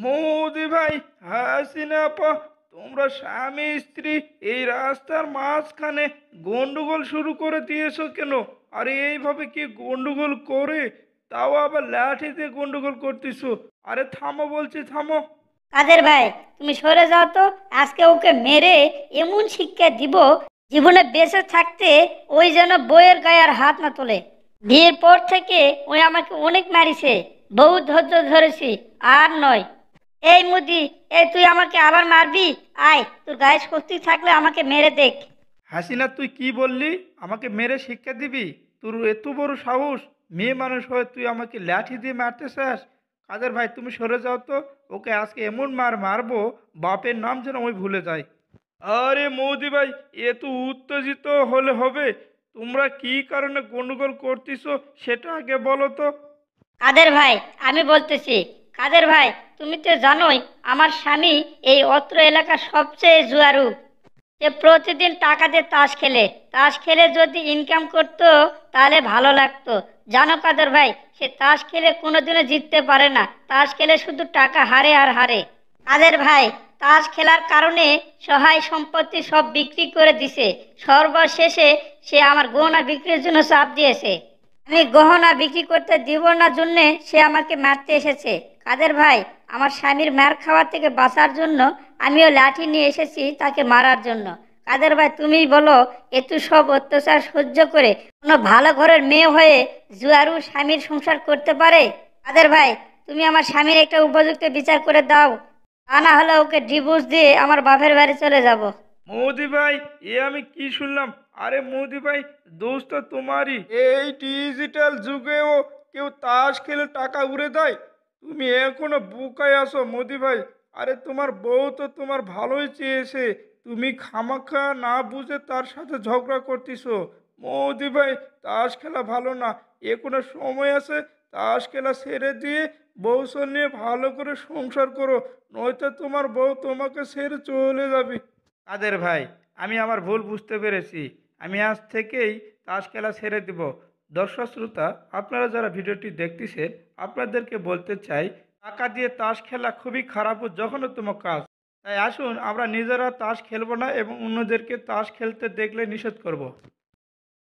মোদি ভাই, হাসিনা আপা, তোমরা স্বামী স্ত্রী এই রাস্তার মাঝখানে গন্ডগোল শুরু করে দিয়েছো কেন? আরে এইভাবে কি গন্ডগোল করে, তাও আবার লাঠি দিয়ে গন্ডগোল করতেছো? আরে থামো বলছি, থামো। কাদের ভাই, তুমি সরে যাও তো। আজকে ওকে মেরে এমন শিক্ষা দিব, জীবনে বেঁচে থাকতে ওই যেন বইয়ের গায়ে আর হাত না তোলে। বিয়ের পর থেকে ওই আমাকে অনেক মারিছে, বহু ধৈর্য ধরেছি, আর নয়। এই মুদি, এই তুই আমাকে আবার মারবি? আয়, তোর গায়ে শক্তি থাকলে আমাকে মেরে দেখ। হাসিনা, তুই কি বললি? আমাকে মেরে শিক্ষা দিবি? তোর এত বড় সাহস! মেয়ে মানুষ হয়ে তুই আমাকে লাঠি দিয়ে মারতে চাস? কাদের ভাই, তুমি সরে যাও তো। ওকে আজকে এমন মার মারবো, বাপের নাম যেন ওই ভুলে যায়। আরে মৌদি ভাই, এত উত্তেজিত হলে হবে? তোমরা কি কারণে গন্ডগোল করতেছো সেটা আগে বলো তো। কাদের ভাই, আমি বলতেছি। কাদের ভাই, তুমি তো জানোই আমার স্বামী এই অত্র এলাকার সবচেয়ে জুয়ারু। সে প্রতিদিন টাকা দিয়ে তাস খেলে, তাস খেলে যদি ইনকাম করতো তাহলে ভালো লাগতো। জানো কাদের ভাই, সে তাস খেলে কোনোদিনও জিততে পারে না, তাস খেলে শুধু টাকা হারে আর হারে। কাদের ভাই, তাস খেলার কারণে সহায় সম্পত্তি সব বিক্রি করে দিছে। সর্বশেষে সে আমার গহনা বিক্রির জন্য চাপ দিয়েছে। আমি গহনা বিক্রি করতে দিব না জন্যে সে আমাকে মারতে এসেছে। কাদের ভাই, আমার স্বামীর মার খাওয়া থেকে বাঁচার জন্য আমিও লাঠি নিয়ে এসেছি তাকে মারার জন্য। কাদের ভাই, তুমিই বলো, এত সব অত্যাচার সহ্য করে কোনো ভালো ঘরের মেয়ে হয়ে জুয়ারু স্বামীর সংসার করতে পারে? কাদের ভাই, তুমি আমার স্বামীর একটা উপযুক্ত বিচার করে দাও, তা না হলে ওকে ডিভোর্স দিয়ে আমার বাপের বাড়ি চলে যাব। মোদি ভাই, এ আমি কি শুনলাম? আরে মোদি ভাই, দোষ তো তোমারই। এই ডিজিটাল যুগেও কেউ তাস খেলে টাকা উড়ে দেয়? তুমি এখনো বোকায় আসো মোদি ভাই। আরে তোমার বউ তো তোমার ভালোই চেয়েছে, তুমি খামাখা না বুঝে তার সাথে ঝগড়া করতেছো। মোদি ভাই, তাস খেলা ভালো না। এখনো সময় আছে, তাস খেলা ছেড়ে দিয়ে বউ নিয়ে ভালো করে সংসার করো, নয়তো তোমার বউ তোমাকে ছেড়ে চলে যাবে। কাদের ভাই, আমি আমার ভুল বুঝতে পেরেছি। আমি আজ থেকেই তাস খেলা ছেড়ে দেব। দর্শক শ্রোতা, আপনারা যারা ভিডিওটি দেখতেছেন, আপনাদেরকে বলতে চাই, টাকা দিয়ে তাস খেলা খুবই খারাপ ও জঘন্যতম কাজ। তাই আসুন আমরা নিজেরা তাস খেলবো না এবং অন্যদেরকে তাস খেলতে দেখলে নিষেধ করব।